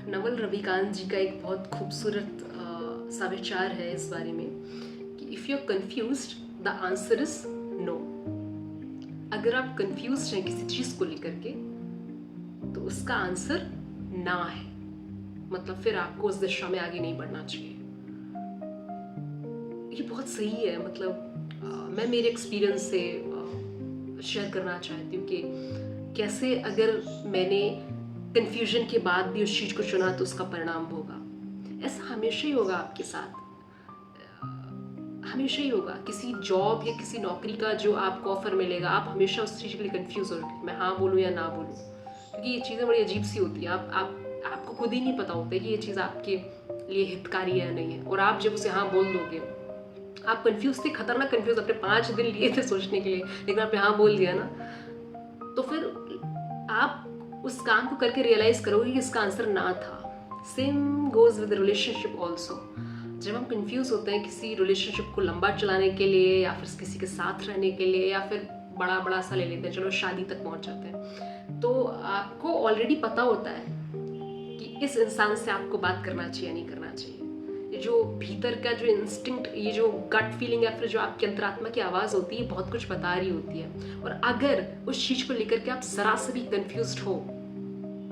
नवल रविकांत जी का एक बहुत खूबसूरत सा विचार है इस बारे में कि if you are confused the answer is no. अगर आप कन्फ्यूज्ड हैं किसी चीज़ को लेकर के तो उसका आंसर ना है, मतलब फिर आपको उस दिशा में आगे नहीं बढ़ना चाहिए। ये बहुत सही है। मतलब मैं मेरे एक्सपीरियंस से शेयर करना चाहती हूँ कि कैसे अगर मैंने कन्फ्यूजन के बाद भी उस चीज़ को चुना तो उसका परिणाम होगा। ऐसा हमेशा ही होगा आपके साथ, हमेशा ही होगा। किसी जॉब या किसी नौकरी का जो आपको ऑफर मिलेगा, आप हमेशा उस चीज़ के लिए कंफ्यूज हो रहे, मैं हाँ बोलूँ या ना बोलूँ, क्योंकि ये चीज़ें बड़ी अजीब सी होती है। आपको खुद ही नहीं पता होता कि ये चीज़ आपके लिए हितकारी है या नहीं है, और आप जब उसे हाँ बोल दोगे, आप कंफ्यूज थे, खतरनाक कंफ्यूज, अपने 5 दिन लिए थे सोचने के लिए, लेकिन आपने हाँ बोल दिया ना, तो फिर आप उस काम को करके रियलाइज करोगे कि इसका आंसर ना था। Same goes with relationship also. जब हम कंफ्यूज होते हैं किसी रिलेशनशिप को लंबा चलाने के लिए या फिर किसी के साथ रहने के लिए, या फिर बड़ा बड़ा सा ले लेते हैं, चलो शादी तक पहुंच जाते हैं, तो आपको ऑलरेडी पता होता है कि इस इंसान से आपको बात करना चाहिए या नहीं करना चाहिए। ये जो भीतर का जो इंस्टिंक्ट, ये जो गट फीलिंग या फिर जो आपकी अंतरात्मा की आवाज़ होती है, बहुत कुछ बता रही होती है। और अगर उस चीज़ को लेकर के आप जरा से भी कंफ्यूज्ड हो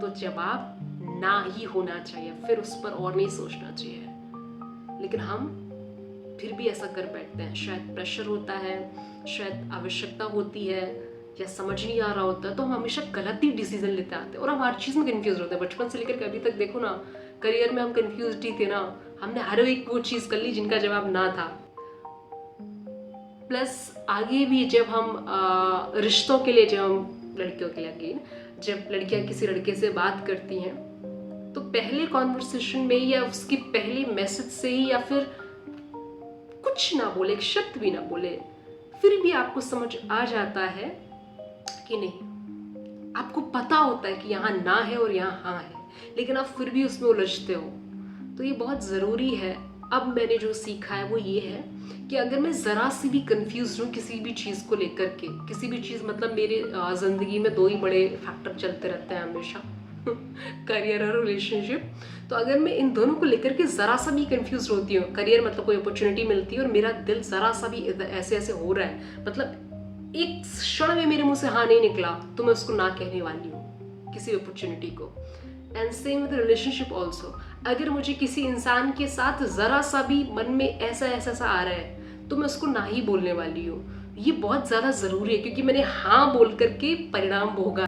तो जवाब ना ही होना चाहिए, फिर उस पर और नहीं सोचना चाहिए। लेकिन हम फिर भी ऐसा कर बैठते हैं। शायद प्रेशर होता है, शायद आवश्यकता होती है, या समझ नहीं आ रहा होता है, तो हम हमेशा गलत ही डिसीजन लेते आते हैं और हम हर चीज़ में कंफ्यूज होते हैं। बचपन से लेकर के अभी तक देखो ना, करियर में हम कंफ्यूज ही थे ना, हमने हर एक वो चीज़ कर ली जिनका जवाब ना था। प्लस आगे भी जब हम रिश्तों के लिए, जब हम लड़कियों के लिए, अगेन जब लड़कियां किसी लड़के से बात करती हैं, तो पहले कॉन्वर्सेशन में या उसकी पहले मैसेज से ही, या फिर कुछ ना बोले, एक शब्द भी ना बोले, फिर भी आपको समझ आ जाता है कि नहीं, आपको पता होता है कि यहाँ ना है और यहाँ हाँ है, लेकिन आप फिर भी उसमें उलझते हो। तो ये बहुत ज़रूरी है। अब मैंने जो सीखा है वो ये है कि अगर मैं ज़रा सी भी कंफ्यूज हूँ किसी भी चीज़ को लेकर के, किसी भी चीज़, मतलब मेरे ज़िंदगी में 2 ही बड़े फैक्टर चलते रहते हैं हमेशा, करियर और रिलेशनशिप। तो अगर मैं इन दोनों को लेकर के ज़रा सा भी कंफ्यूज होती हूँ, करियर मतलब कोई अपॉर्चुनिटी मिलती है और मेरा दिल ज़रा सा भी ऐसे ऐसे हो रहा है, मतलब एक क्षण में मेरे मुंह से हाँ नहीं निकला, तो मैं उसको ना कहने वाली हूँ किसी अपॉर्चुनिटी को। And same with relationship also. अगर मुझे किसी इंसान के साथ ज़रा सा भी मन में ऐसा ऐसा आ रहा है, तो मैं उसको ना ही बोलने वाली हूँ। ये बहुत ज़्यादा ज़रूरी है, क्योंकि मैंने हाँ बोल करके परिणाम भोगा।